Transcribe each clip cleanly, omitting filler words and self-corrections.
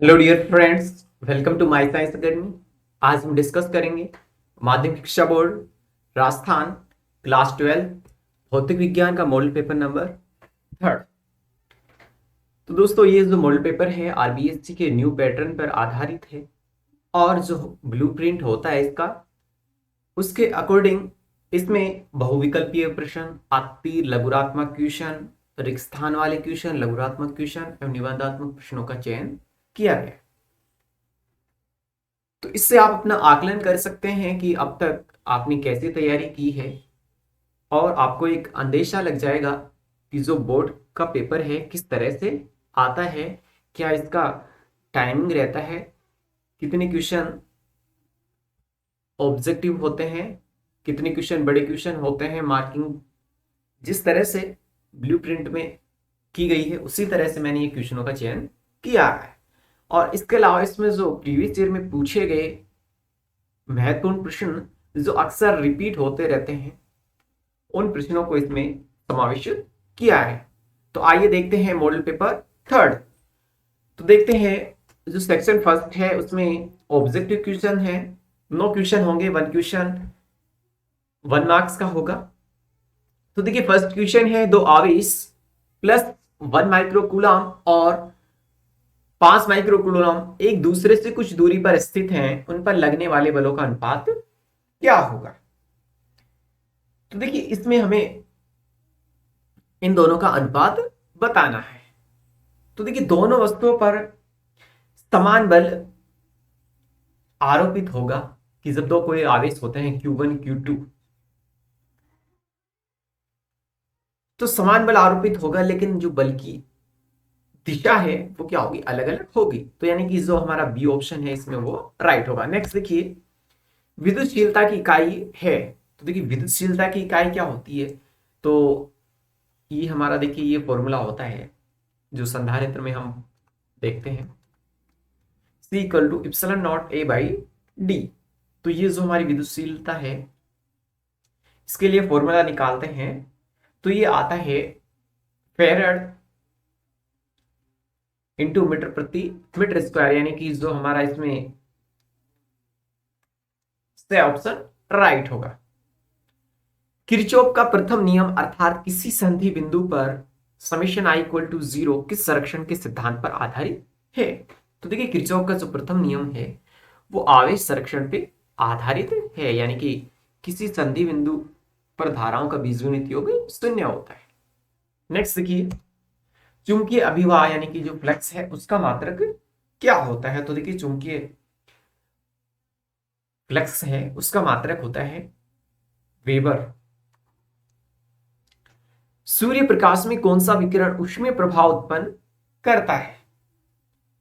Hello dear friends, welcome to my science academy. आज हम discuss करेंगे माध्यमिक शिक्षा बोर्ड राजस्थान क्लास 12 भौतिक विज्ञान का मॉडल पेपर नंबर 3। तो दोस्तों, ये जो मॉडल पेपर है आरबीएससी के न्यू पैटर्न पर आधारित है और जो ब्लूप्रिंट होता है इसका, उसके अकॉर्डिंग इसमें बहुविकल्पीय प्रश्न, आत्ती लघुरात्मक क्वेश्चन, रिक्त स्थान वाले क्वेश्चन, लघुरात्मक क्वेश्चन एवं निबंधात्मक प्रश्नों का चयन किया गया। तो इससे आप अपना आकलन कर सकते हैं कि अब तक आपने कैसी तैयारी की है और आपको एक अंदेशा लग जाएगा कि जो बोर्ड का पेपर है किस तरह से आता है, क्या इसका टाइमिंग रहता है, कितने क्वेश्चन ऑब्जेक्टिव होते हैं, कितने क्वेश्चन बड़े क्वेश्चन होते हैं। मार्किंग जिस तरह से ब्लूप्रिंट में की गई है उसी तरह से मैंने ये क्वेश्चनों का चयन किया है। और इसके अलावा इसमें जो प्रीवियस ईयर में पूछे गए महत्वपूर्ण प्रश्न जो अक्सर रिपीट होते रहते हैं, उन प्रश्नों को इसमें समावेशित किया है। तो आइए देखते हैं मॉडल पेपर 3। तो देखते हैं जो सेक्शन फर्स्ट है उसमें ऑब्जेक्टिव क्वेश्चन है। 9 क्वेश्चन होंगे, 1 क्वेश्चन 1 मार्क्स का होगा। तो देखिए, फर्स्ट क्वेश्चन है दो आवेश प्लस 1 माइक्रोकूलम और 5 माइक्रोकूलम एक दूसरे से कुछ दूरी पर स्थित हैं, उन पर लगने वाले बलों का अनुपात क्या होगा। तो देखिए, इसमें हमें इन दोनों का अनुपात बताना है। तो देखिए, दोनों वस्तुओं पर समान बल आरोपित होगा कि जब दो कोई आवेश होते हैं Q1 Q2, तो समान बल आरोपित होगा, लेकिन जो बल की दिशा है वो क्या होगी, अलग अलग होगी। तो यानी कि जो हमारा बी ऑप्शन है इसमें वो राइट होगा। नेक्स्ट देखिए, विद्युतशीलता की इकाई है। तो देखिए, विद्युतशीलता की इकाई क्या होती है, तो ये हमारा देखिए ये फॉर्मूला होता है जो संधारित्र में हम देखते हैं, C equal to epsilon naught A by D. तो ये जो हमारी विद्युतशीलता है इसके लिए फॉर्मूला निकालते हैं तो ये आता है फेरड इंटू मीटर प्रति मीटर स्क्वायर, यानी कि जो हमारा इसमें से ऑप्शन राइट होगा। किरचॉफ का प्रथम नियम अर्थात किसी संधि बिंदु पर समेशन आई इक्वल टू 0 किस संरक्षण के सिद्धांत पर आधारित है। तो देखिए, किरचॉफ का जो प्रथम नियम है वो आवेश संरक्षण पे आधारित है, यानी कि किसी संधि बिंदु पर धाराओं का बीजगणित योग 0 होता है। नेक्स्ट देखिए, चुंबकीय अभिवाह यानी कि जो फ्लक्स है उसका मात्रक क्या होता है। तो देखिए, चुंबकीय फ्लक्स है उसका मात्रक होता है वेबर। सूर्य प्रकाश में कौन सा विकिरण ऊष्मीय प्रभाव उत्पन्न करता है।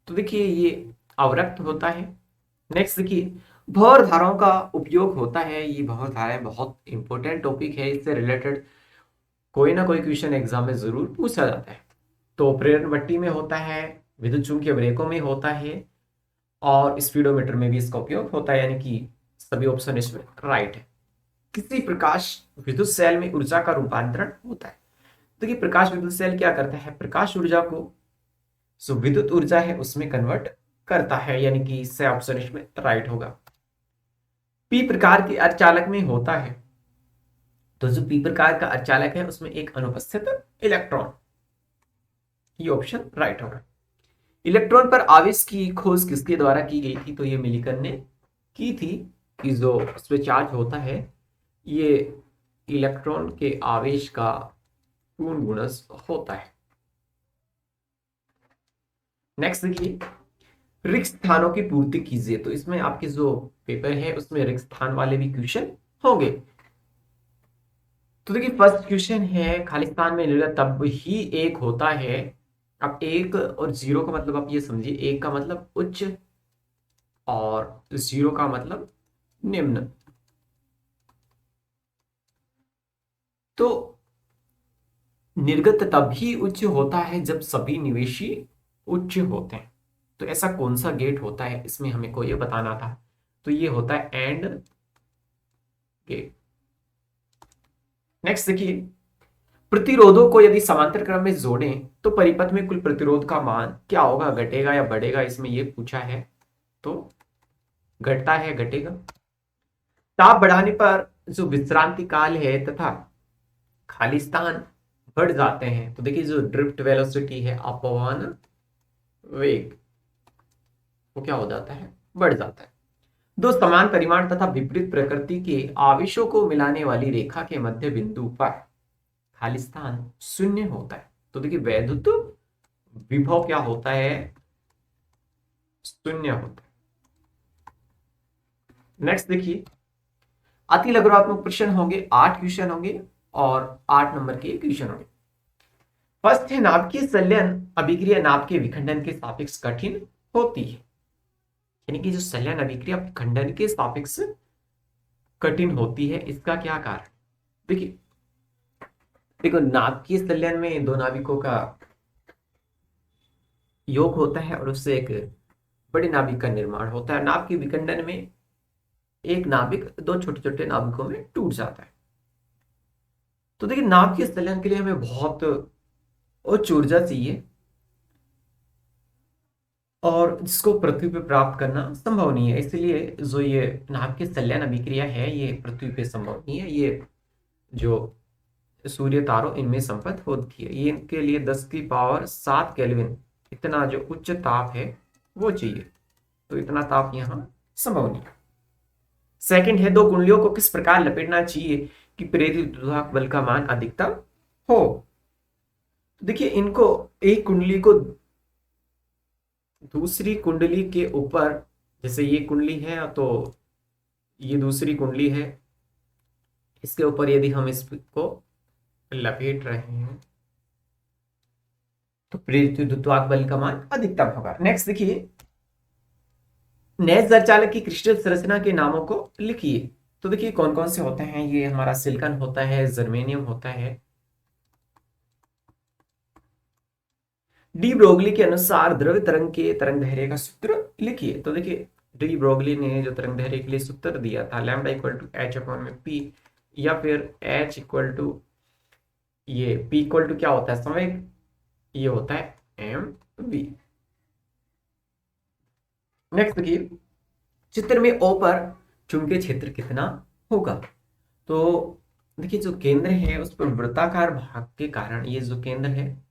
तो देखिए, ये अवरक्त होता है। नेक्स्ट देखिए, भौर धाराओं का उपयोग होता है। ये भौर धाराएं बहुत इंपॉर्टेंट टॉपिक है, इससे रिलेटेड कोई ना कोई क्वेश्चन एग्जाम में जरूर पूछा जाता है। तो प्रेरण भट्टी में होता है, विद्युत चुंबकीय ब्रेकों में होता है और स्पीडोमीटर में भी इसका उपयोग होता है, यानी कि सभी ऑप्शन इसमें राइट है। किसी प्रकाश विद्युत सेल में ऊर्जा का रूपांतरण होता है। देखिए, प्रकाश विद्युत सेल क्या करता है, प्रकाश ऊर्जा को जो विद्युत ऊर्जा है उसमें कन्वर्ट करता है, यानी कि इससे ऑप्शन इसमें राइट होगा। पी प्रकार के अर्धचालक में होता है, तो जो पी प्रकार का अर्धचालक है उसमें एक अनुपस्थित इलेक्ट्रॉन, ये ऑप्शन राइट होगा। इलेक्ट्रॉन पर आवेश की खोज किसके द्वारा की गई थी, तो ये मिलिकन ने की थी कि जो उस पर चार्ज होता है ये इलेक्ट्रॉन के आवेश का पूर्ण गुणज होता है। नेक्स्ट देखिए, रिक्त स्थानों की पूर्ति कीजिए। तो इसमें आपके जो पेपर है उसमें रिक्त स्थान वाले भी क्वेश्चन होंगे। तो देखिए, फर्स्ट क्वेश्चन है खाली स्थान में निर्गत तब ही एक होता है। अब 1 और 0 का मतलब आप ये समझिए, 1 का मतलब उच्च और 0 का मतलब निम्न। तो निर्गत तब ही उच्च होता है जब सभी निवेशी उच्च होते हैं। तो ऐसा कौन सा गेट होता है, इसमें हमें को ये बताना था। तो ये होता है एंड गेट। नेक्स्ट देखिए, प्रतिरोधों को यदि समांतर क्रम में जोड़ें तो परिपथ में कुल प्रतिरोध का मान क्या होगा, घटेगा या बढ़ेगा, इसमें ये पूछा है। तो घटता है, घटेगा। ताप बढ़ाने पर जो विश्रांति काल है तथा खाली स्थान बढ़ जाते हैं। तो देखिए जो ड्रिफ्ट वेलोसिटी है, अपवहन वेग, वो क्या हो जाता है, बढ़ जाता है। दो समान परिमाण तथा विपरीत प्रकृति के आवेशों को मिलाने वाली रेखा के मध्य बिंदु पर खाली स्थान शून्य होता है। तो देखिए वैद्युत विभव क्या होता है, शून्य होता है। नेक्स्ट देखिए, अति लघुत्मक प्रश्न होंगे, 8 क्वेश्चन होंगे और 8 नंबर के क्वेश्चन होंगे। फर्स्ट है, नाभिकीय संलयन अभिक्रिया नाभ के विखंडन के सापेक्ष कठिन होती है। यानी कि जो संलयन अभिक्रिया विखंडन के सापेक्ष कठिन होती है, इसका क्या कारण। देखिए देखो, नाभिकीय संलयन में दो नाभिकों का योग होता है और उससे एक बड़े नाभिक का निर्माण होता है। नाभ के विखंडन में एक नाभिक दो छोटे छोटे नाभिकों में टूट जाता है। तो देखिए नाभ के संलयन के लिए हमें बहुत उच्च ऊर्जा चाहिए और जिसको पृथ्वी पे प्राप्त करना संभव नहीं है। इसलिए जो ये नाभ के संलयन अभिक्रिया है ये पृथ्वी पे संभव नहीं है। ये जो सूर्य तारों इनमें संपन्न होती है। ये इनके लिए 10⁻7 केल्विन इतना जो उच्च ताप है वो चाहिए। तो इतना ताप यहाँ संभव नहीं है। सेकंड है, दो कुंडलियों को किस प्रकार लपेटना चाहिए कि प्रेरित विद्युत बल का मान अधिकतम हो। देखिए इनको एक कुंडली को दूसरी कुंडली के ऊपर, जैसे ये कुंडली है तो ये दूसरी कुंडली है, इसके ऊपर यदि हम इसको लपेट रहे हैं तो प्रेरित विद्युत बल का मान अधिकतम होगा। नेक्स्ट देखिए, नैश अर्धचालक की क्रिस्टल संरचना के नामों को लिखिए। तो देखिए कौन कौन से होते हैं, ये हमारा सिलिकॉन होता है, जर्मेनियम होता है। डी ब्रोगली के अनुसार द्रव्य तरंग के तरंग दैर्घ्य का सूत्र लिखिए। तो देखिए डी ब्रोगली ने जो तरंग दैर्घ्य के लिए सूत्र दिया था, lambda equal to H upon में पी, या फिर एच इक्वल टू ये पी इक्वल टू क्या होता है, संवेग, ये होता है एम वी। नेक्स्ट देखिए, चित्र में ओ पर चुंबकीय क्षेत्र कितना होगा। तो देखिए जो केंद्र है उस पर वृत्ताकार भाग के कारण, ये जो केंद्र है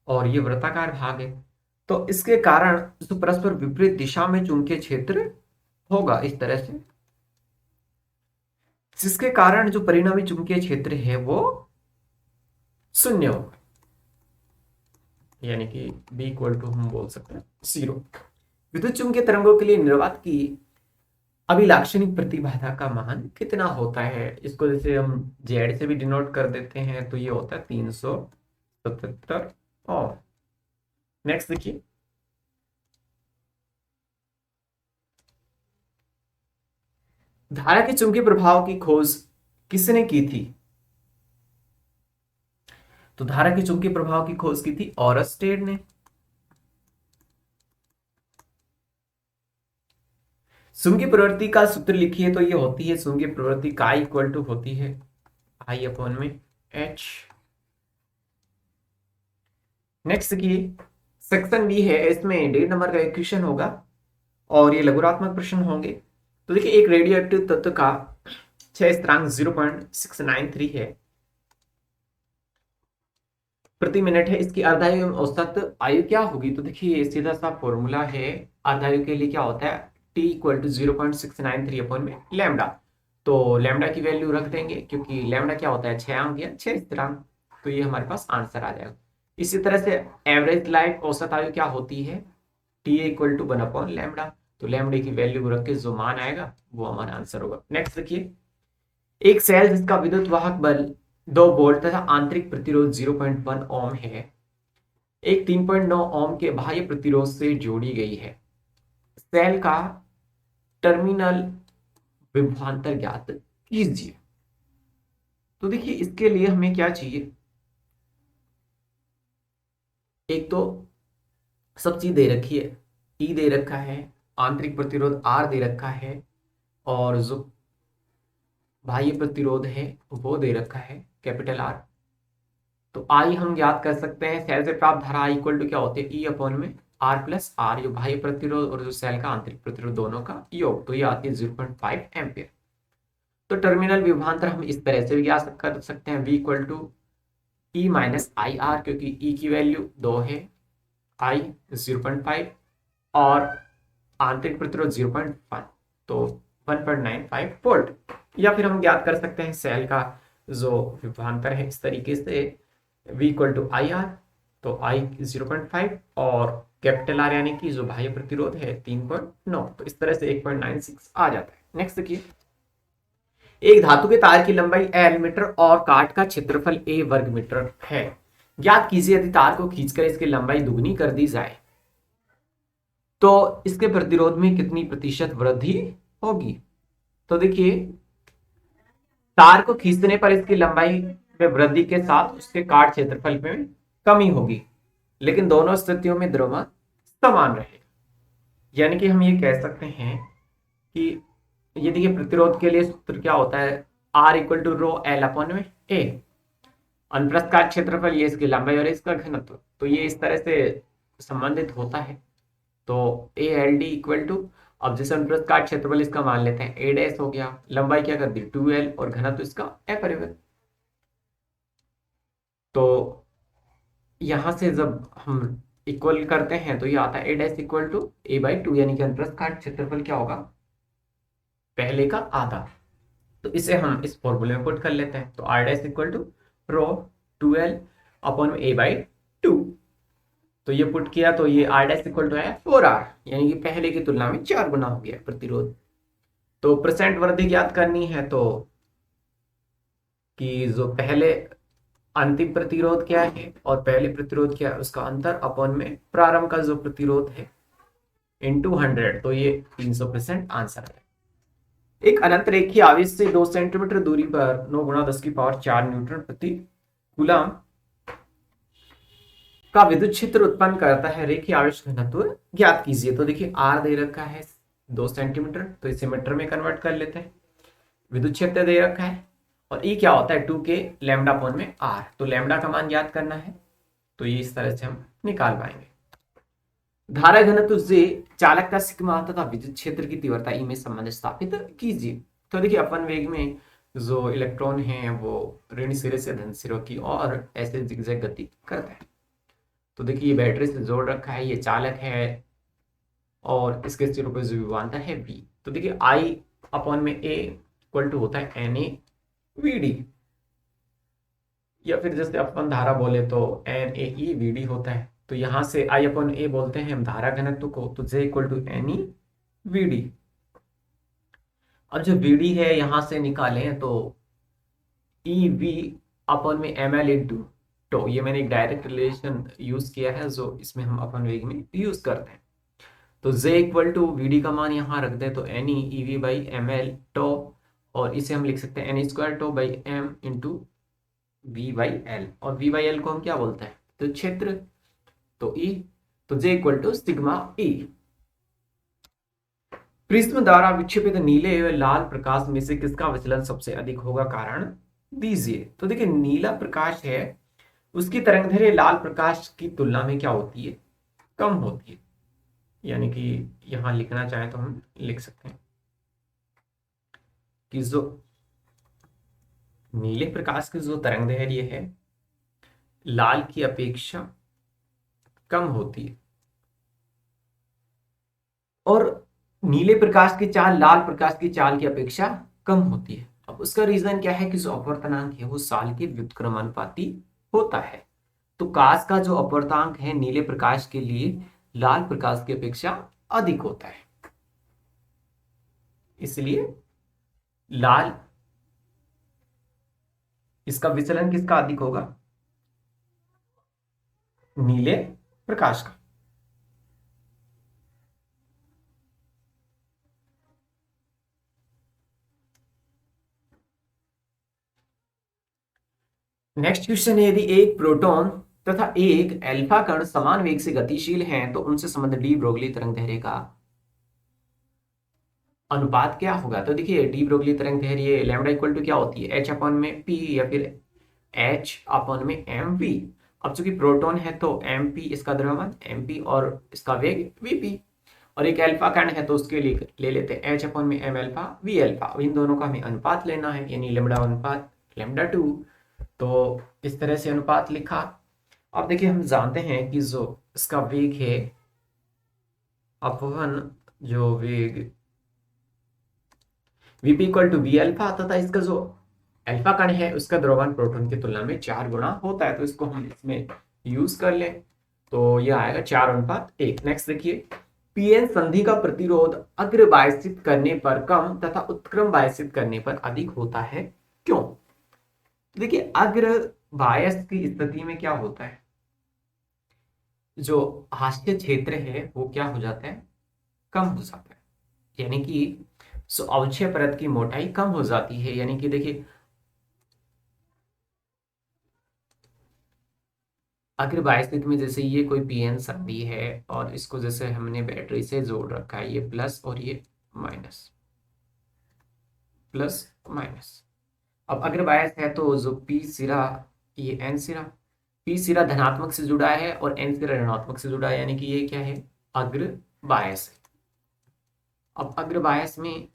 और ये वृत्ताकार भाग है, तो इसके कारण जो परस्पर विपरीत दिशा में चुंबकीय क्षेत्र होगा इस तरह से, जिसके कारण जो परिणामी चुंबकीय क्षेत्र है वो शून्य होगा। यानी कि बी इक्वल टू हम बोल सकते हैं 0। विद्युत चुंबकीय तरंगों के लिए निर्वात की अभिलाक्षणिक प्रतिबाधा का मान कितना होता है। इसको जैसे हम जेड से भी डिनोट कर देते हैं तो ये होता है 377 ओम। नेक्स्ट देखिए, धारा के चुंबकीय प्रभाव की खोज किसने की थी। तो धारा के चुंबकीय प्रभाव की खोज की थी ऑरस्टेड ने। चुंबकीय प्रवृत्ति का सूत्र लिखिए। तो ये होती है चुंबकीय प्रवृत्ति का इक्वल टू होती है आई अपॉन में एच। नेक्स्ट की सेक्शन बी है, इसमें 1.5 नंबर का एक क्वेश्चन होगा और ये लघुरात्मक प्रश्न होंगे। तो देखिए एक रेडियो एक्टिव तत्व का क्षय स्थिरांक 0.693 है प्रति मिनट है। इसकी अर्धायु एवं औसत आयु क्या होगी। तो देखिए सीधा सा फॉर्मूला है, अर्धायु के लिए क्या होता है, t इक्वल टू 0.693 अपॉन में लैम्डा। तो लैम्डा की वैल्यू रख देंगे क्योंकि लैम्डा क्या होता है, 6 अंक या 6 स्थिरांक। तो ये हमारे पास आंसर आ जाएगा। इसी तरह से एवरेज लाइफ औसत आयु क्या होती है, T equal to 1 upon lambda. तो लैम्डा की वैल्यू रख के जो मान आएगा वो हमारा आंसर होगा। नेक्स्ट देखिए, एक सेल जिसका विद्युत वाहक बल 2 वोल्ट तथा आंतरिक प्रतिरोध 0.1 ओम है, एक 3.9 ओम के बाह्य प्रतिरोध से जोड़ी गई है। सेल का टर्मिनल विभवांतर ज्ञात कीजिए। तो देखिए इसके लिए हमें क्या चाहिए, एक तो सब चीज दे रखी है, ई दे रखा है, आंतरिक प्रतिरोध आर दे रखा है और जो बाह्य प्रतिरोध है वो दे रखा है कैपिटल आर। तो आई हम ज्ञात कर सकते हैं, सेल से प्राप्त धारा आई इक्वल टू क्या होती है, ई अपॉन में आर प्लस आर, जो बाह्य प्रतिरोध और जो सेल का आंतरिक प्रतिरोध दोनों का योग, तो ये आती है 0.5 एम्पियर। तो टर्मिनल विभवांतर हम इस तरह से भी ज्ञात कर सकते हैं, V equal to E minus I R, क्योंकि ई की वैल्यू 2 है, आई 0.5 और आंतरिक प्रतिरोध 0.5, तो 1.95 वोल्ट। या फिर हम ज्ञात कर सकते हैं सेल का जो विभवांतर है इस तरीके से, V equal to I R, तो I 0.5 और कैपिटल आर यानी कि जो बाह्य प्रतिरोध है 3.9, तो इस तरह से 1.96 आ जाता है। नेक्स्ट देखिए, एक धातु के तार की लंबाई L मीटर और काट का क्षेत्रफल A वर्ग मीटर है। ज्ञात कीजिए यदि तार को खींचकर इसकी लंबाई दुगनी कर दी जाए तो इसके प्रतिरोध में कितनी प्रतिशत वृद्धि होगी। तो देखिए, तार को खींचने पर इसकी लंबाई में वृद्धि के साथ उसके काट क्षेत्रफल में कमी होगी, लेकिन दोनों स्थितियों में द्रव्यमान समान रहेगा। यानी कि हम ये कह सकते हैं कि ये देखिए, प्रतिरोध के लिए सूत्र क्या होता है, R equal to rho L upon में ए, अनुप्रस्थ काट क्षेत्रफल ये इसकी लंबाई और इसका घनत्व, तो ये इस तरह से संबंधित होता है। तो A L D equal to, अब जैसे अनुप्रस्थ काट क्षेत्रफल इसका मान लेते हैं ए डैश हो गया, लंबाई क्या कर दी 2l और घनत्व इसका अपरिवर्त। तो यहां से जब हम इक्वल करते हैं तो ये आता है a dash equal to a by 2, यानी कि अनुप्रस्थ काट क्षेत्रफल क्या होगा, पहले का आधा। तो इसे हम इस फॉर्मूले में पुट कर लेते हैं, तो R dash equal to rho 2l upon A by 2, तो ये पुट किया तो ये आर डैश इक्वल टू है 4r, यानी कि पहले की तुलना में 4 गुना हो गया प्रतिरोध। तो परसेंट वृद्धि ज्ञात करनी है, तो कि जो पहले अंतिम प्रतिरोध क्या है और पहले प्रतिरोध क्या है उसका अंतर अपॉन में प्रारंभ का जो प्रतिरोध है इनटू 100, तो ये 300% आंसर है। एक अनंत रेखीय आवेश से 2 सेंटीमीटर दूरी पर 9 गुणा 10 की पावर 4 न्यूटन प्रति कूलम का विद्युत क्षेत्र उत्पन्न करता है, रेखीय आवेश घनत्व ज्ञात कीजिए। तो देखिए, आर दे रखा है 2 सेंटीमीटर, तो इसे मीटर में कन्वर्ट कर लेते हैं। विद्युत क्षेत्र दे रखा है और ई क्या होता है 2 के लैम्डा अपॉन में आर, तो लैम्डा का मान ज्ञात करना है, तो ये इस तरह से हम निकाल पाएंगे। धारा घनत्व से चालक का सिग्मा तथा विद्युत क्षेत्र की तीव्रता ई में संबंध स्थापित कीजिए। तो देखिए, अपन वेग में जो इलेक्ट्रॉन है वो ऋण सिरे से धन सिरों की और ऐसे जिगजैग गति करता है। तो देखिए, ये बैटरी से जोड़ रखा है, ये चालक है और इसके सिरों पर जो विभवांतर है V। तो देखिए, I अपॉन में A इक्वल टू होता है NA VD, या फिर जैसे अपन धारा बोले तो NAE VD होता है। तो यहां से I अपॉन A बोलते हैं हम धारा घनत्व को, तो J equal to NE VD। अब जो VD है यहां से निकालें तो EV अपॉन में ML इंटू, तो ये मैंने एक डायरेक्ट रिलेशन यूज किया है जो इसमें हम अपन वेग में यूज करते हैं। तो J इक्वल टू VD का मान यहाँ रख दे तो NE EV by ML tau, और इसे हम लिख सकते हैं NE square tau by M into V by L, और V बाई L को हम क्या बोलते हैं, तो क्षेत्र, तो E, तो J equal to sigma E। Prism द्वारा विक्षेपित नीले व लाल प्रकाश में से किसका विचलन सबसे अधिक होगा, कारण दीजिए। तो देखिए, नीला प्रकाश है उसकी तरंगदैर्घ्य लाल प्रकाश की तुलना में क्या होती है, कम होती है। यानी कि यहां लिखना चाहे तो हम लिख सकते हैं कि जो नीले प्रकाश की जो तरंगदैर्घ्य है लाल की अपेक्षा कम होती है, और नीले प्रकाश की चाल लाल प्रकाश की चाल की अपेक्षा कम होती है। अब उसका रीजन क्या है कि जो अपवर्तनांक है वो साल के व्युत्क्रमानुपाती होता है। तो काश का जो अपवर्तनांक है नीले प्रकाश के लिए लाल प्रकाश की अपेक्षा अधिक होता है, इसलिए लाल, इसका विचलन किसका अधिक होगा, नीले प्रकाश का। नेक्स्ट क्वेश्चन है, यदि एक प्रोटॉन तथा एक अल्फा कण समान वेग से गतिशील हैं तो उनसे संबंध डी ब्रोगली तरंगदैर्घ्य का अनुपात क्या होगा। तो देखिए, डी ब्रोगली तरंगदैर्घ्य लैम्डा इक्वल टू क्या होती है, H अपॉन में P या फिर H अपन में mv। अब चूंकि प्रोटॉन है तो mp इसका द्रव्यमान mp और इसका वेग vp, और एक अल्फा कण है तो उसके लिए ले लेते हैं H अपन में m अल्फा v अल्फा। इन दोनों का हमें अनुपात लेना है, यानी लैम्डा अनुपात लैम्डा 2। तो इस तरह से अनुपात लिखा। अब देखिए हम जानते हैं कि जो इसका वेग है अपवन, जो वेग vp equal to V alpha तथा इसका जो अल्फा कण है उसका द्रव्यमान प्रोटॉन की तुलना में 4 गुना होता है। तो इसको हम इसमें यूज कर लें तो यह आएगा 4:1। नेक्स्ट देखिए, पीएन संधि का प्रतिरोध अग्र बायसित करने पर कम तथा उत्क्रम बायसित करने पर अधिक होता है, क्यों? देखिए अग्र बायस की स्थिति में क्या होता है, जो हाशिया क्षेत्र है वो क्या हो जाता है, कम हो जाता है, यानी कि अवक्षय परत की मोटाई कम हो जाती है। यानी कि देखिए अग्र बायस्थिति में जैसे ये कोई पीएन संधि है और इसको जैसे हमने बैटरी से जोड़ रखा है, ये प्लस और ये माइनस, प्लस माइनस। अब अग्र बायस है तो जो पी सिरा, ये एन सिरा, पी सिरा धनात्मक से जुड़ा है और एन सिरा ऋणात्मक से जुड़ा है, यानी कि ये क्या है, अग्र बायस है। अब अग्र बायस में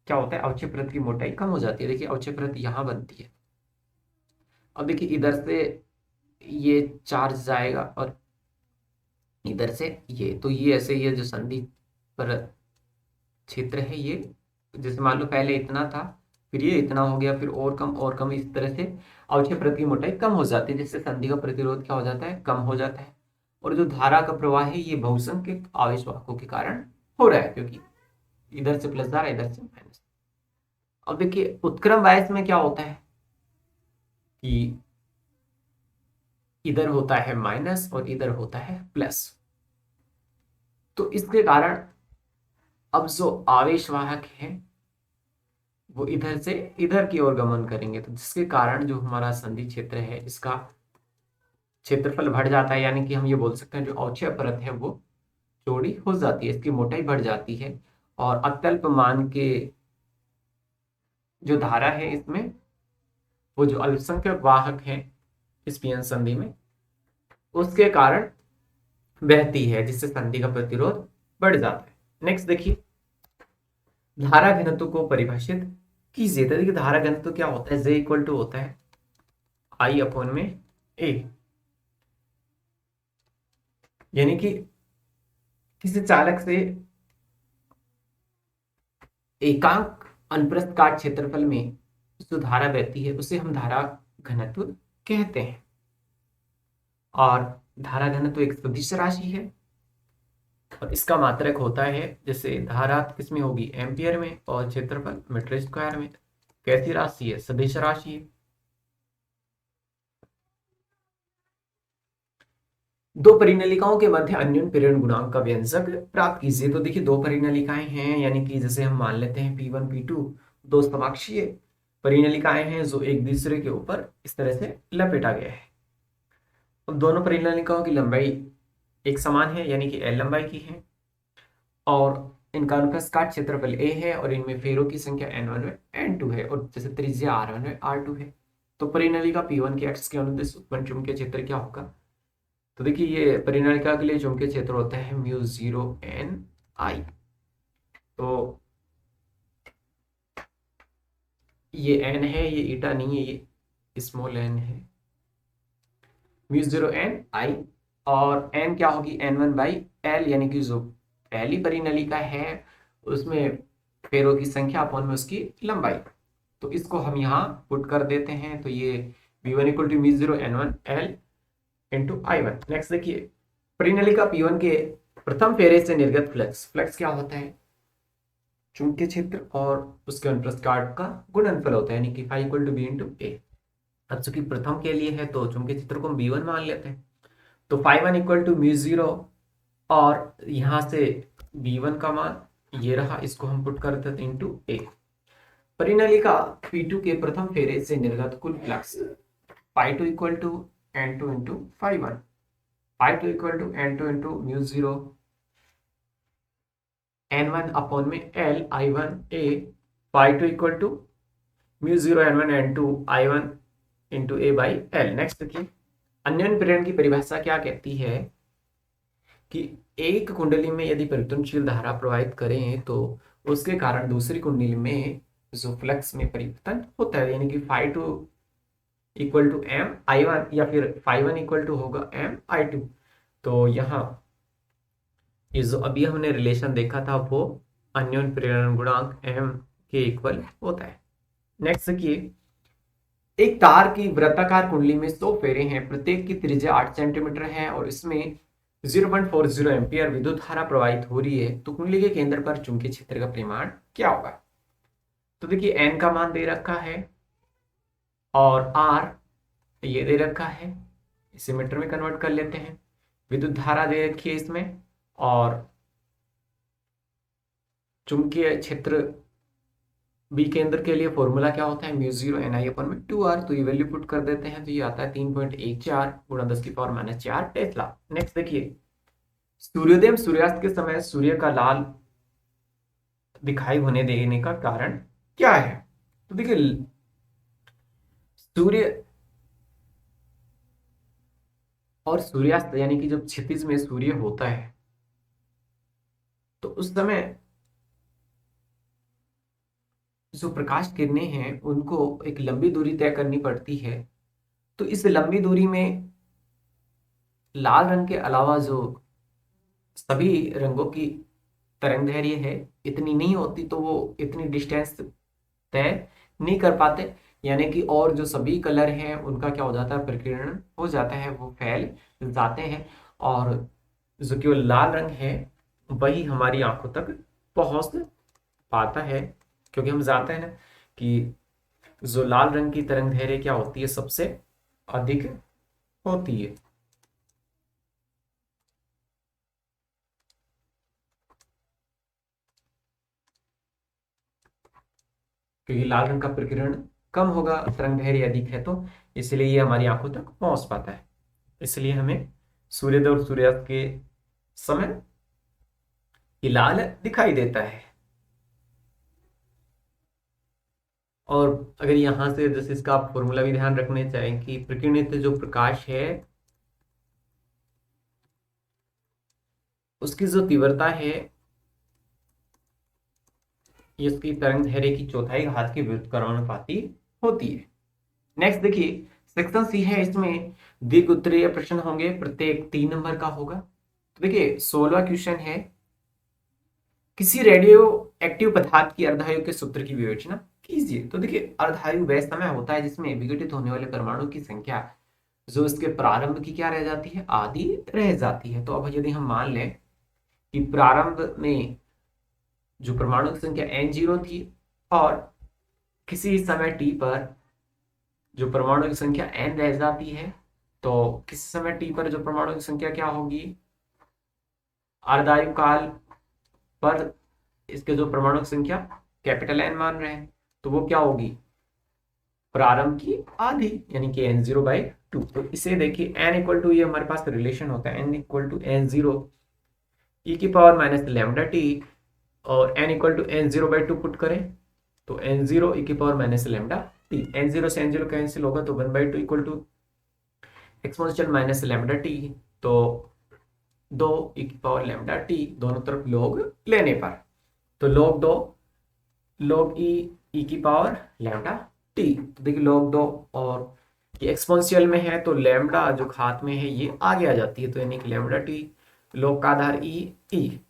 क्या होता है, अवक्षय परत की मोटाई कम हो जाती है। देखिए अवक्षय परत यहां बनती है। अब देखिए इधर से ये चार्ज जाएगा और इधर से ये, तो ये ऐसे ये जो संधि पर क्षेत्र है ये, जैसे मान लो पहले इतना था फिर ये इतना हो गया फिर और कम, इस तरह से अवक्षय परत की मोटाई कम हो जाती है, जिससे संधि का प्रतिरोध क्या हो जाता है, कम हो जाता है। और जो धारा का प्रवाह है ये बहुसंख्यक आवेशवाहकों के कारण हो रहा है, क्योंकि इधर से प्लस धारा इधर से माइनस। अब देखिए उत्क्रम बायस में क्या होता है कि इधर होता है माइनस और इधर होता है प्लस। तो इसके कारण अब जो आवेशवाहक है वो इधर से इधर की ओर गमन करेंगे, तो जिसके कारण जो हमारा संधि क्षेत्र है इसका क्षेत्रफल बढ़ जाता है, यानी कि हम ये बोल सकते हैं जो अवक्षय परत है वो चौड़ी हो जाती है, इसकी मोटाई बढ़ जाती है। और अत्यल्प मान के जो धारा है इसमें, वो जो अल्पसंख्यक वाहक है इस पीएन संधि में, उसके कारण बहती है, जिससे संधि का प्रतिरोध बढ़ जाता है। नेक्स्ट देखिए, धारा घनत्व को परिभाषित कीजिए। तो देखिए धारा घनत्व क्या होता है, J इक्वल टू होता है I अपॉन में A, यानी कि किसी चालक से एकांक अनुप्रस्थ काट क्षेत्रफल में जो धारा बहती है उसे हम धारा घनत्व कहते हैं। और धारा घनत्व एक सदिश राशि है और इसका मात्रक होता है, जैसे धारा किसमें होगी, एम्पियर में, और क्षेत्रफल मीटर स्क्वायर में। कैसी राशि है, सदिश राशि है। दो परिनलिकाओं के मध्य अन्योन्य प्रेरण गुणांक का व्यंजक प्राप्त कीजिए। तो देखिए दो परिनलिकाएं हैं, यानी कि जैसे हम मान लेते हैं P1 P2 दो समाक्षीय परिनलिकाएं हैं जो एक दूसरे के ऊपर इस तरह से लपेटा गया है। अब दोनों परिनलिकाओं की लंबाई एक समान है, यानी कि L लंबाई की है, और इनका अनुप्रस्थ काट क्षेत्रफल A है, और इनमें फेरों की संख्या N1 में N2 है, और जैसे त्रिज्या R1 में R2 है। तो परिनलिका P1 के एक्स के अनुदिश उत्पन्न चुंबकीय क्षेत्र क्या होगा, तो देखिए ये परिनलिका के लिए चुंबकीय क्षेत्र होता है μ0 n I। तो ये n है, ये ईटा नहीं है, ये स्मॉल n है, μ0 n I। और n क्या होगी, N1/L, यानी कि जो पहली परिनलिका है उसमें फेरों की संख्या अपॉन में उसकी लंबाई। तो इसको हम यहाँ पुट कर देते हैं, तो ये V1 equal to μ0 N1L into I1। Next देखिए, परिनलिका P1 के प्रथम फेरे से निर्गत फ्लक्स, फ्लक्स क्या होता है, चुंबकीय क्षेत्र और उसके अनुप्रस्थ काट का गुणनफल होता है, यानी कि phi equal to B into A. अब चूंकि प्रथम के लिए है तो चुंबकीय क्षेत्र को हम B1 मान लेते हैं, तो φ1 इक्वल टू μ0, और यहां से B1 का मान ये रहा, इसको हम पुट कर देते इंटू ए। परिनलिका P2 के प्रथम फेरे से निर्गत कुल flux φ2 equal to N2 into φ1, φ2 equal to N2 into μ0 N1 upon में L I1 A, φ2 equal to μ0 N1 N2 I1 into a by L. Next देखिए, अन्योन्य प्रेरण की परिभाषा क्या कहती है कि एक कुंडली में यदि परिवर्तनशील धारा प्रवाहित करें तो उसके कारण दूसरी कुंडली में जो फ्लक्स में परिवर्तन होता है, यानी कि phi two equal to M I one या फिर फाई वन इक्वल टू होगा एम आई टू। तो यहाँ ये जो अभी हमने रिलेशन देखा था वो अन्योन्य प्रेरण गुणांक एम के इक्वल होता है। नेक्स्ट देखिए, एक तार की वृत्ताकार कुंडली में 100 फेरे हैं, प्रत्येक की त्रिज्या 8 सेंटीमीटर है और इसमें 0.40 एम्पियर विद्युत धारा प्रवाहित हो रही है, तो कुंडली के केंद्र पर चुंबकीय क्षेत्र का परिमाण क्या होगा? तो देखिए एन का मान दे रखा है और आर ये दे रखा है, इसे मीटर में कन्वर्ट कर लेते हैं। विद्युत धारा दे रखी है इसमें और चुंबकीय क्षेत्र बी केंद्र के लिए फॉर्मूला क्या होता है, म्यू जीरो एन आई अपन में 2r। तो ये वैल्यू पुट कर देते हैं तो ये आता है 3.14 गुणा 10⁻⁴ टेस्ला। नेक्स्ट देखिए, सूर्योदय एवं सूर्यास्त के समय सूर्य का लाल दिखाई होने देने का कारण क्या है? तो देखिए सूर्य और सूर्यास्त यानी कि जब क्षितिज में सूर्य होता है तो उस समय जो प्रकाश किरणें हैं उनको एक लंबी दूरी तय करनी पड़ती है। तो इस लंबी दूरी में लाल रंग के अलावा जो सभी रंगों की तरंग दैर्घ्य है इतनी नहीं होती, तो वो इतनी डिस्टेंस तय नहीं कर पाते, यानी कि और जो सभी कलर हैं उनका क्या हो जाता है, प्रकीर्णन हो जाता है, वो फैल जाते हैं और जो केवल लाल रंग है वही हमारी आंखों तक पहुंच पाता है, क्योंकि हम जानते हैं ना कि जो लाल रंग की तरंग दैर्घ्य क्या होती है, सबसे अधिक होती है। क्योंकि लाल रंग का प्रकीर्णन कम होगा, तरंग दैर्घ्य अधिक है, तो इसलिए ये हमारी आंखों तक पहुंच पाता है। इसलिए हमें सूर्योदय और सूर्यास्त के समय ये लाल दिखाई देता है। और अगर यहां से जैसे इसका आप फॉर्मूला भी ध्यान रखने चाहें कि प्रकीर्णित जो प्रकाश है उसकी जो तीव्रता है ये उसकी तरंग दैर्घ्य की चौथाई घात के व्युत्क्रमानुपाती होती है। नेक्स्ट देखिए, सेक्शन सी है, इसमें दीर्घ उत्तरीय प्रश्न होंगे, प्रत्येक 3 नंबर का होगा। तो देखिए 16वां क्वेश्चन है, किसी रेडियो एक्टिव पदार्थ की अर्धायु के सूत्र की विवेचना कीजिए। तो देखिए अर्धायु वह समय होता है जिसमें विघटित होने वाले परमाणु की संख्या जो इसके प्रारंभ की क्या रह जाती है, आधी रह जाती है। तो अब यदि हम मान लें कि प्रारंभ में जो परमाणु की संख्या n0 थी और किसी समय t पर जो परमाणु की संख्या n रह जाती है, तो किसी समय t पर जो परमाणु की संख्या क्या होगी, अर्धायु काल पर इसके जो परमाणु की संख्या कैपिटल N मान रहे हैं, तो वो क्या होगी, प्रारंभ की आधी, यानी कि n0/2। तो इसे देखिए n इक्वल टू, ये हमारे पास रिलेशन होता है n equal to n0 e की पावर माइनस लैम्डा टी और n equal to n0/2 put करें तो n0 e की power minus lambda T, n0 से n0 कैंसिल होगा तो 1/2 equal to exponential minus lambda T. तो 2 e की पावर लैम्डा टी दोनों तरफ log लेने पर, तो log 2 log e की पावर लैम्डा टी। तो देखिए log 2 और ये एक्सपोनेंशियल में है तो लैम्डा जो घात में है ये आगे आ जाती है, तो यानी कि लैम्डा टी, log का आधार ई।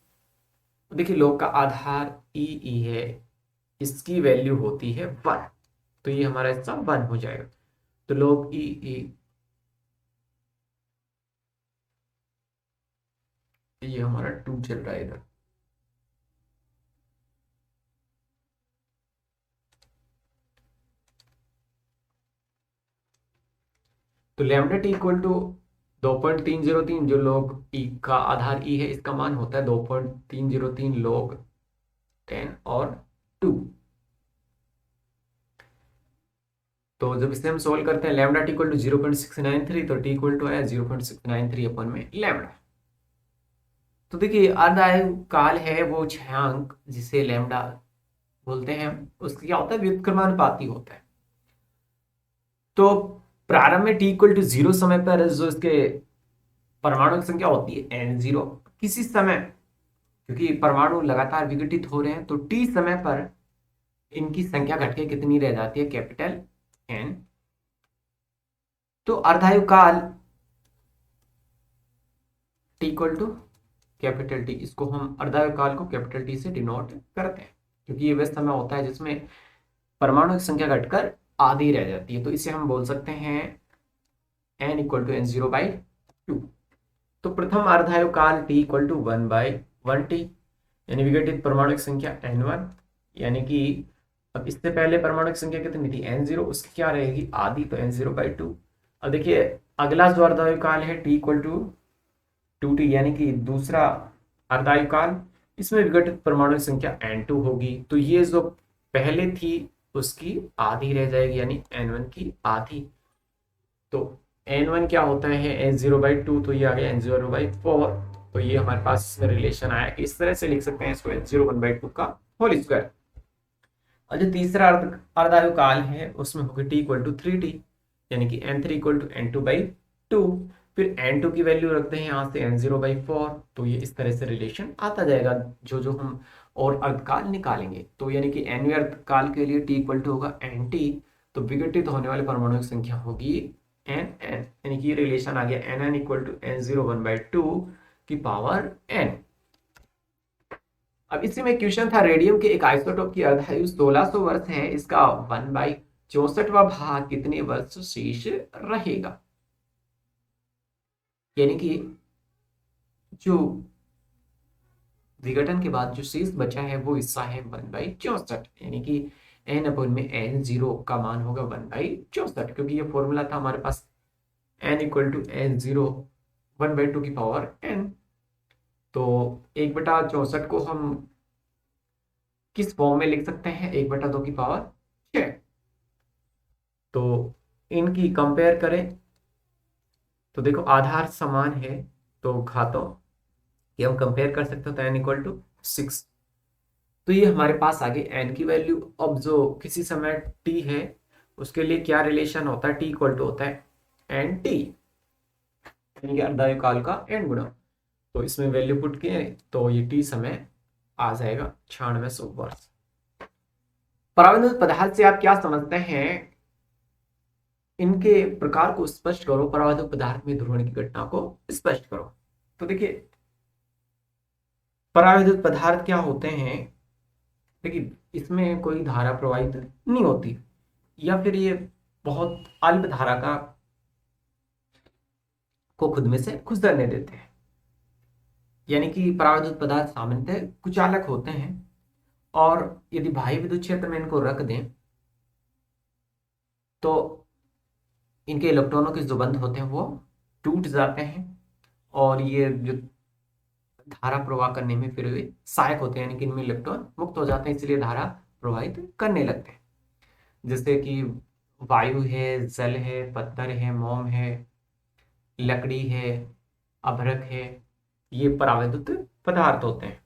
देखिए log का आधार ई है, इसकी वैल्यू होती है 1, तो ये हमारा हिस्सा 1 हो जाएगा। तो log ई ये हमारा 2 चल रहा है इधर। तो लैम्डा टी इक्वल टू 2.303, जो log ई का आधार ई है इसका मान होता है 2.303 log 10 और 2। तो जब इसे हम सोल्व करते हैं लैम्डा टी इक्वल टू 0.693, तो टी इक्वल टू आया 0.693 अपन में लैम्डा। तो देखिए अर्धायु काल है वो छायांक जिसे लैम्डा बोलते हैं, उसका क्या होता है, व्युत्क्रमानुपाती होता है। तो प्रारंभ में t इक्वल टू 0 समय पर जो इसके परमाणु की संख्या होती है n0, किसी समय क्योंकि परमाणु लगातार विघटित हो रहे हैं तो t समय पर इनकी संख्या घट के कितनी रह जाती है, कैपिटल N। तो अर्धायु काल t equal to capital T, इसको हम अर्धायु काल को कैपिटल टी से डिनोट करते हैं क्योंकि ये वह समय होता है जिसमें परमाणु की संख्या घटकर आधी रह जाती है। तो इसे हम बोल सकते हैं n इक्वल टू n0/2। तो प्रथम अर्धायु काल t इक्वल टू 1/1t, यानी विघटित परमाणु की संख्या n1, यानी कि अब इससे पहले परमाणु की संख्या कितनी थी n0, उसकी क्या रहेगी आधी, तो n0/2। अब देखिए अगला जो अर्धायु काल है t इक्वल टू 2t, यानी कि दूसरा अर्धायु काल, इसमें विघटित परमाणु की संख्या n2 होगी। तो ये जो पहले थी उसकी आधी रह जाएगी, यानी n1 की आधी। तो n1 क्या होता है n0/2, तो ये आ गया n0/4। तो ये हमारे पास इसमें रिलेशन आया कि इस तरह से लिख सकते हैं इसको n0/1/2 का होल स्क्वायर। और जो तीसरा अर्धायु काल है उसमें होगी t इक्वल टू 3t, यानी कि n3 इक्वल टू n2/2। फिर n2 की वैल्यू रखते हैं यहाँ से n0/4। तो ये इस तरह से रिलेशन आता जाएगा जो जो हम और अर्धकाल निकालेंगे। तो यानी कि nवें अर्धकाल के लिए t इक्वल टू होगा nt, तो विघटित होने वाले परमाणुओं की संख्या होगी nn, यानी कि ये रिलेशन आ गया nn इक्वल टू n01/2 की पावर n। अब इसी में क्वेश्चन था रेडियम के एक आइसोटोप की अर्धायु 1600 वर्ष है, इसका 1/64वां भाग कितने वर्ष शेष रहेगा। यानी कि जो विघटन के बाद जो शेष बचा है वो हिस्सा है 1/64, यानी कि n अपन में n0 का मान होगा 1/64, क्योंकि ये फॉर्मूला था हमारे पास n इक्वल टू n0 1/2 की पावर n। तो 1/64 को हम किस फॉर्म में लिख सकते हैं, 1/2 की पावर 6। तो इनकी कंपेयर करें तो देखो आधार समान है तो घातों ये हम कंपेयर कर सकते हो, तो n इक्वल टू 6। तो ये हमारे पास आ गई n की वैल्यू। अब जो किसी समय t है उसके लिए क्या रिलेशन होता है, t इक्वल टू होता है nt, यानी कि अर्धायु काल का n गुना। तो इसमें वैल्यू पुट किए तो ये t समय आ जाएगा 9600 वर्ष। परावैद्युत पदार्थ से आप क्या समझते हैं, इनके प्रकार को स्पष्ट करो, परावैद्युत पदार्थ में ध्रुवण की घटना को स्पष्ट करो। तो देखिए परावैद्युत पदार्थ क्या होते हैं, देखिए इसमें कोई धारा प्रवाहित नहीं होती या फिर ये बहुत अल्प धारा का को खुद में से गुजरने देते हैं, यानी कि परावैद्युत पदार्थ सामान्यतः कुचालक होते हैं और यदि बाह्य विद्युत क्षेत्र में इनको रख दें तो इनके इलेक्ट्रॉनों के जो बंध होते हैं वो टूट जाते हैं और ये जो धारा प्रवाह करने में फिर वे सहायक होते हैं, यानी कि इनमें इलेक्ट्रॉन मुक्त हो जाते हैं, इसलिए धारा प्रवाहित करने लगते हैं। जैसे कि वायु है, जल है, पत्थर है, मोम है, लकड़ी है, अभ्रक है, ये परावैद्युत पदार्थ होते हैं।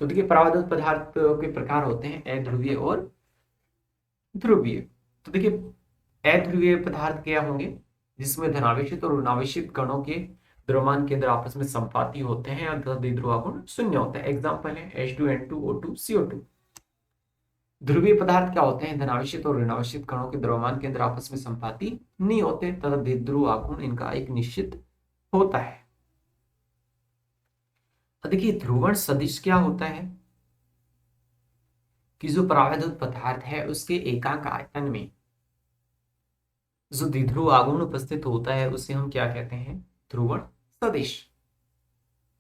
तो देखिए परावैद्युत पदार्थ के प्रकार होते हैं अध्रुवीय और ध्रुवीय। तो देखिए अध्रुवीय पदार्थ क्या होंगे, जिसमें धनावेशित और ऋणावेशित कणों के द्रव्यमान केंद्र आपस में संपाती होते हैं और द्विध्रुव गुण शून्य होता है। एग्जाम्पल है H2N2O2 CO2। ध्रुवीय पदार्थ क्या होते हैं, धनावेशित और ऋणावेशित कणों के द्रव्यमान केंद्र आपस में संपाती नहीं होते तथा द्विध्रुव आघूर्ण इनका एक निश्चित होता है। देखिए ध्रुवण सदिश क्या होता है कि जो परावैद्युत पदार्थ है उसके एकांक आयतन में जो द्विध्रुव आघूर्ण उपस्थित होता है उसे हम क्या कहते हैं, ध्रुवण सदिश।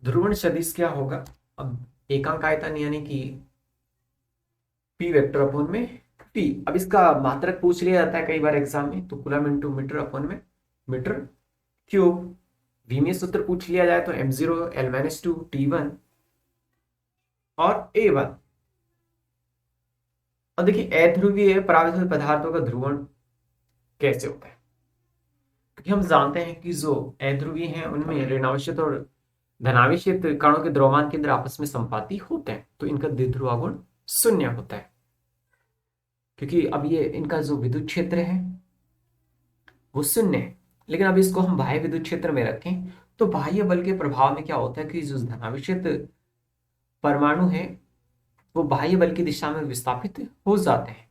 ध्रुवण सदिश क्या होगा, अब एकांक आयतन यानी कि p वेक्टर अपॉन में p। अब इसका मात्रक पूछ लिया जाता है कई बार एग्जाम में, तो कूलम इनटू मीटर अपॉन में मीटर क्यूब। v में सूत्र पूछ लिया जाए तो m0 L-2 T1 और A1। और देखिए अध्रुवीय परावैद्युत पदार्थों का ध्रुवण कैसे होता है, क्योंकि हम जानते हैं कि जो अध्रुवीय हैं उनमें ऋणावेशित और धनावेशित कणों के द्रव्यमान केंद्र आपस में संपाती होते हैं, तो इनका द्विध्रुव आघूर्ण शून्य होता है, क्योंकि अब ये इनका जो विद्युत क्षेत्र है वो शून्य है। लेकिन अब इसको हम बाह्य विद्युत क्षेत्र में रखें तो बाह्य बल के प्रभाव में क्या होता है कि जो धनावेशित परमाणु है वो बाह्य बल की दिशा में विस्थापित हो जाते हैं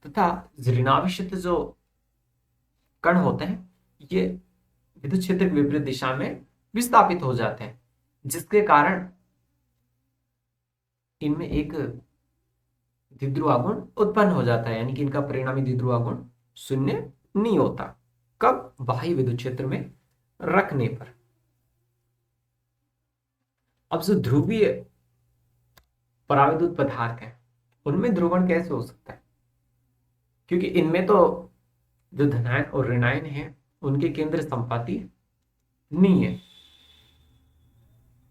तथा ऋणावेशित जो कण होते हैं ये विद्युत क्षेत्र की विपरीत दिशा में विस्थापित हो जाते हैं, जिसके कारण इनमें एक द्विध्रुवागुण उत्पन्न हो जाता है, यानी कि इनका परिणामी द्विध्रुवागुण शून्य नहीं होता। कब? बाह्य विद्युत क्षेत्र में रखने पर। अब जो ध्रुवीय पराविद्युत पदार्थ है उनमें ध्रुवण कैसे हो सकता है? क्योंकि इनमें तो जो धनायन और ऋणायन है उनके केंद्र संपाती नहीं है,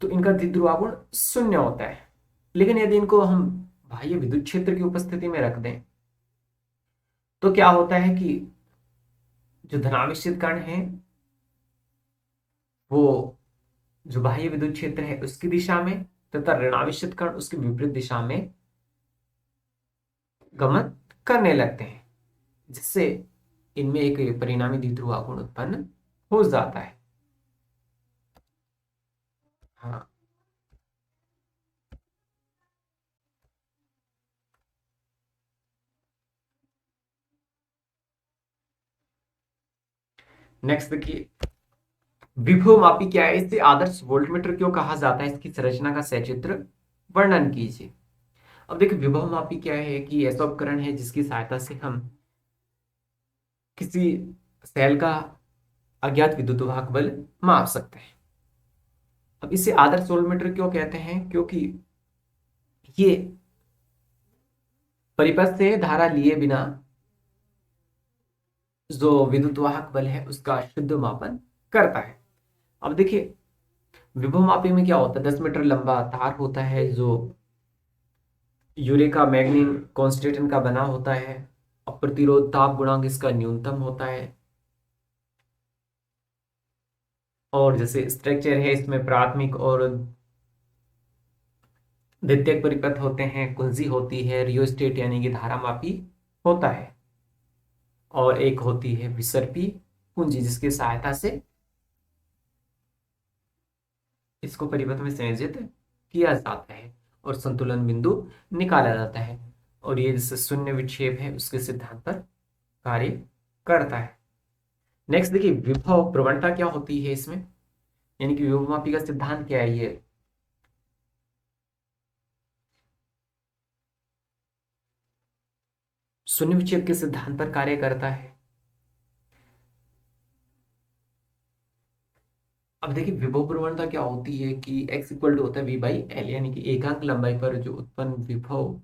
तो इनका द्विध्रुवागुण शून्य होता है। लेकिन यदि इनको हम बाह्य विद्युत क्षेत्र की उपस्थिति में रख दें तो क्या होता है कि जो धनावेशित कण है वो जो बाह्य विद्युत क्षेत्र है उसकी दिशा में तथा ऋणावेशित कण उसकी विपरीत दिशा में गमन करने लगते हैं, जिससे इनमें एक परिणामी द्विध्रुवागुण उत्पन्न हो जाता है। हाँ, नेक्स्ट देखिए, विभवमापी क्या है? इसे आदर्श वोल्टमीटर क्यों कहा जाता है? इसकी संरचना का सचित्र वर्णन कीजिए। अब देखिए, विभवमापी क्या है कि ऐसा उपकरण है जिसकी सहायता से हम किसी सेल का अज्ञात विद्युत वाहक बल माप सकते हैं। अब इसे आदर्श वोल्टमीटर क्यों कहते हैं? क्योंकि ये परिपथ से धारा लिए बिना जो विद्युत वाहक बल है उसका शुद्ध मापन करता है। अब देखिए, विभवमापी में क्या होता है? 10 मीटर लंबा तार होता है जो यूरेका मैग्नीन कॉन्स्टेंट का बना होता है और प्रतिरोध ताप गुणांक इसका न्यूनतम होता है। और जैसे स्ट्रक्चर है इसमें प्राथमिक और द्वितीयक परिपथ होते हैं, कुंजी होती है, रियोस्टेट यानी कि धारामापी होता है, और एक होती है विसर्पी कुंजी जिसकी सहायता से इसको परिपथ में संयोजित किया जाता है और संतुलन बिंदु निकाला जाता है। और ये जैसे शून्य विक्षेप है उसके सिद्धांत पर कार्य करता है। नेक्स्ट देखिए, विभव प्रवणता क्या होती है इसमें, यानी कि विभवमापी का सिद्धांत क्या है? ये शून्य विक्षेप के सिद्धांत पर कार्य करता है। अब देखिए, विभव प्रवणता क्या होती है कि x इक्वल टू होता है v बाई एल, यानी कि एकांक लंबाई पर जो उत्पन्न विभव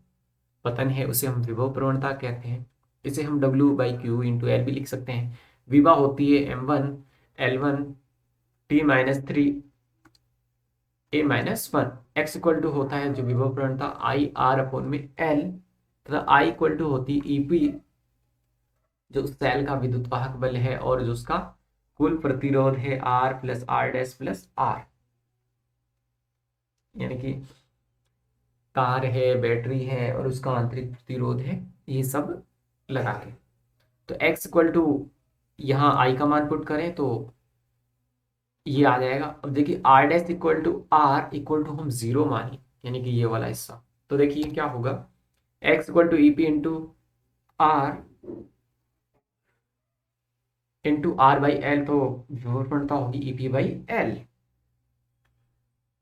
पतन है उसे हम विभव प्रवणता कहते हैं। इसे हम w by Q into L भी लिख सकते हैं। विभा होती है m1 l1 t minus 3 a minus 1। x equal to होता है जो विभव प्रवणता i r अपॉन में l, तथा i इक्वल टू होती है ep जो सेल का विद्युत वाहक बल है और जो उसका कुल प्रतिरोध है R plus R dash plus R, यानी कि कार है, बैटरी है और उसका आंतरिक प्रतिरोध है, ये सब लगा के। तो x इक्वल टू यहाँ I का मान पुट करें तो ये आ जाएगा। अब देखिए, R dash equal to R equal to हम 0 मानी, यानी कि ये वाला हिस्सा। तो देखिए क्या होगा, x equal to ep into R into R by L, तो विभवप्रवणता होगी ep बाई एल।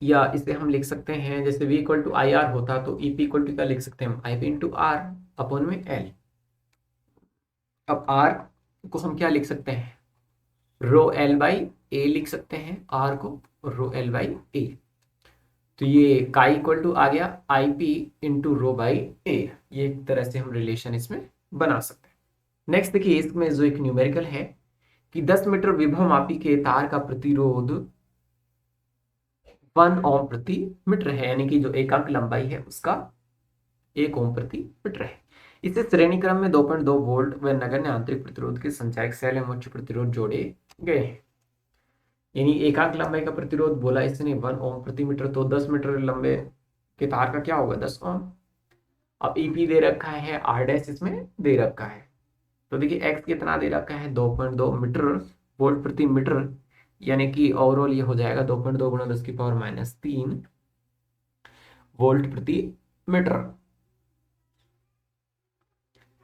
या इसे हम लिख सकते हैं जैसे v equal to I R होता तो ep इक्वल टू क्या लिख सकते हैं हम, I P into R upon में एल। अब r को हम क्या लिख सकते हैं, रो एल बाई ए लिख सकते हैं, r को रो एल बाई ए। तो ये काई इक्वल टू आ गया I P into rho by A. ये एक तरह से हम रिलेशन इसमें बना सकते हैं। नेक्स्ट देखिए, इसमें जो एक न्यूमेरिकल है कि 10 मीटर विभव मापी के तार का प्रतिरोध 1 ओम प्रति मीटर है, यानी कि जो एकांक लंबाई है उसका 1 ओम प्रति मीटर है। इसे श्रेणी क्रम में 2.2 वोल्ट व नगण्य आंतरिक प्रतिरोध के संचायक सेल एवं उच्च प्रतिरोध जोड़े गए हैं। यानी एकांक लंबाई का प्रतिरोध बोला इसने 1 ओम प्रति मीटर, तो 10 मीटर लंबे के तार का क्या होगा, 10 ओम। अब ईपी दे रखा है, आर डैश इसमें दे रखा है। तो देखिए x कितना दे रखा है 2.2 मीटर वोल्ट प्रति मीटर, यानी कि ओवरऑल ये हो जाएगा 2.2 गुणा 10⁻³ वोल्ट प्रति मीटर।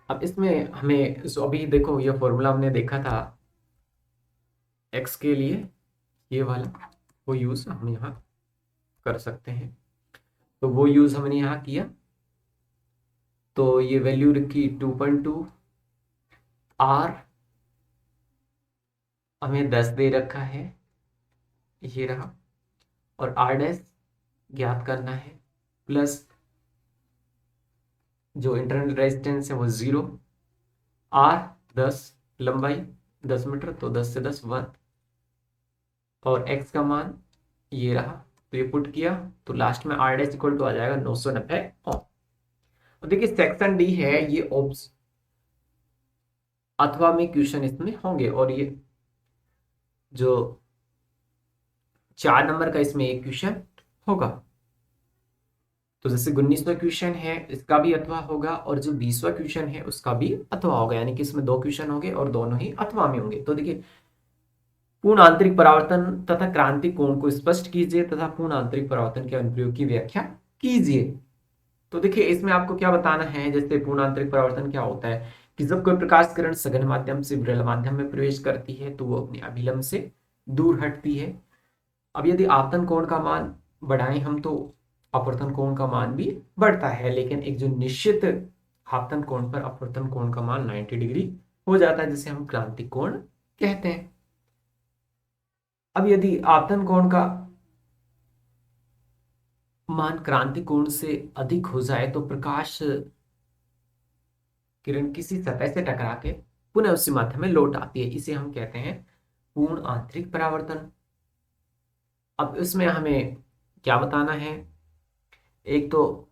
अब इसमें हमें अभी देखो ये फॉर्मूला हमने देखा था x के लिए, ये वाला वो यूज हम यहाँ कर सकते हैं। तो वो यूज हमने यहाँ किया, तो ये वैल्यू रखी 2.2, r हमें 10 दे रखा है, ये रहा, और r डैश ज्ञात करना है, प्लस जो इंटरनल रेजिस्टेंस है वो 0, r 10, लंबाई 10 मीटर, तो 10 से 10 1, और x का मान ये रहा। तो ये पुट किया तो लास्ट में r डैश इक्वल टू आ जाएगा 990 ओम। और देखिए सेक्शन डी है, ये ऑप्स अथवा में क्वेश्चन इसमें होंगे, और ये जो 4 नंबर का इसमें एक क्वेश्चन होगा। तो जैसे 19वां क्वेश्चन है इसका भी अथवा होगा, और जो 20वां क्वेश्चन है उसका भी अथवा होगा, यानी कि इसमें 2 क्वेश्चन होंगे और दोनों ही अथवा में होंगे। तो देखिए पूर्ण आंतरिक परावर्तन तथा क्रांति कोण को स्पष्ट कीजिए तथा पूर्ण आंतरिक परावर्तन के अनुप्रयोग की व्याख्या कीजिए। तो देखिए इसमें आपको क्या बताना है, जैसे पूर्ण आंतरिक परावर्तन क्या होता है कि जब कोई प्रकाश किरण सघन माध्यम से विरल माध्यम में प्रवेश करती है तो वो अपने अभिलंब से दूर हटती है। अब यदि आपतन कोण का मान बढ़ाएं हम तो अपवर्तन कोण का मान भी बढ़ता है, लेकिन एक जो निश्चित आपतन कोण पर अपवर्तन कोण का मान 90 डिग्री हो जाता है, जिसे हम क्रांति कोण कहते हैं। अब यदि आपतन कोण का मान क्रांति कोण से अधिक हो जाए तो प्रकाश किरण किसी सतह से टकरा के पुनः उसी माध्यम में लौट आती है, इसे हम कहते हैं पूर्ण आंतरिक परावर्तन। अब इसमें हमें क्या बताना है, एक तो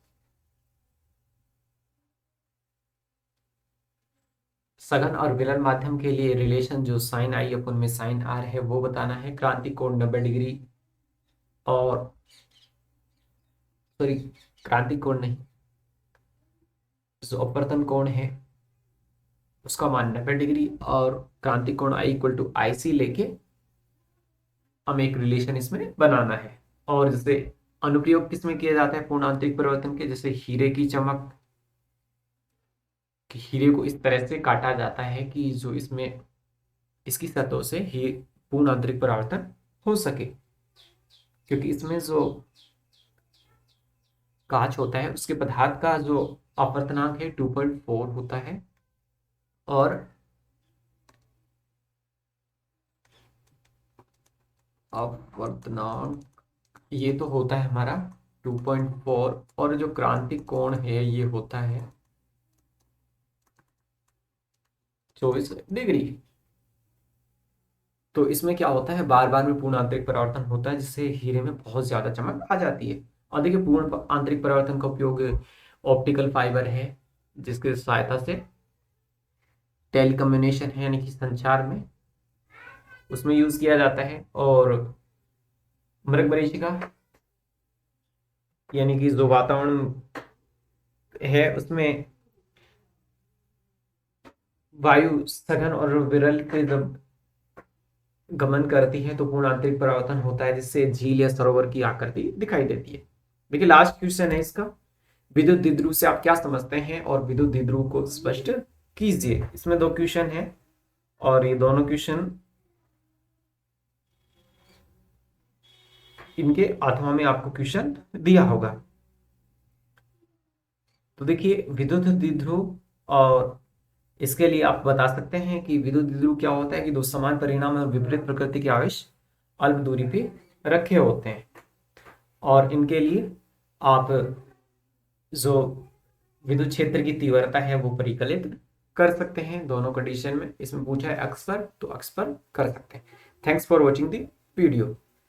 सघन और विरल माध्यम के लिए रिलेशन जो sin i अपन में sin r है वो बताना है, क्रांति कोण 90 डिग्री, और सॉरी क्रांति कोण नहीं, जो अपवर्तन कोण है उसका मान 90 डिग्री, और क्रांति कोण i इक्वल टू IC लेके हमें एक रिलेशन इसमें बनाना है। और जैसे अनुप्रयोग किसमें किया जाता है पूर्ण आंतरिक परिवर्तन के, जैसे हीरे की चमक, कि हीरे को इस तरह से काटा जाता है कि जो इसमें इसकी सतहों से ही पूर्ण आंतरिक परावर्तन हो सके, क्योंकि इसमें जो कांच होता है उसके पदार्थ का जो अपवर्तनांक है 2.4 होता है, और अपवर्तनांक ये तो होता है हमारा 2.4, और जो क्रांति कोण है ये होता है 24 डिग्री। तो इसमें क्या होता है, बार बार में पूर्ण आंतरिक परावर्तन होता है जिससे हीरे में बहुत ज्यादा चमक आ जाती है। और देखिए पूर्ण आंतरिक परावर्तन का उपयोग ऑप्टिकल फाइबर है जिसके सहायता से टेलीकम्युनिकेशन है, यानी कि संचार में उसमें यूज किया जाता है। और मृगमरीचिका यानी कि जो वातावरण है उसमें वायु सघन और विरल से जब गमन करती है तो पूर्ण आंतरिक परावर्तन होता है, जिससे झील या सरोवर की आकृति दिखाई देती है। देखिए लास्ट क्वेश्चन है इसका, विद्युत द्विध्रुव से आप क्या समझते हैं और विद्युत द्विध्रुव को स्पष्ट कीजिए। इसमें 2 क्वेश्चन है और ये दोनों क्वेश्चन इनके अथवा में आपको क्वेश्चन दिया होगा। तो देखिए विद्युत द्विध्रुव, और इसके लिए आप बता सकते हैं कि विद्युत द्विध्रुव क्या होता है कि दो समान परिणाम और विपरीत प्रकृति के आवेश अल्प दूरी पे रखे होते हैं, और इनके लिए आप जो विद्युत क्षेत्र की तीव्रता है वो परिकलित कर सकते हैं दोनों कंडीशन में। इसमें पूछा है अक्ष पर, तो अक्ष पर कर सकते हैं। Thanks for watching the video.